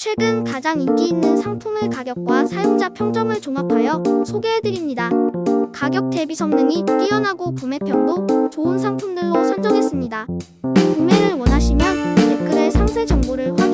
최근 가장 인기 있는 상품의 가격과 사용자 평점을 종합하여 소개해드립니다. 가격 대비 성능이 뛰어나고 구매평도 좋은 상품들로 선정했습니다. 구매를 원하시면 댓글에 상세 정보를 확인해 주세요.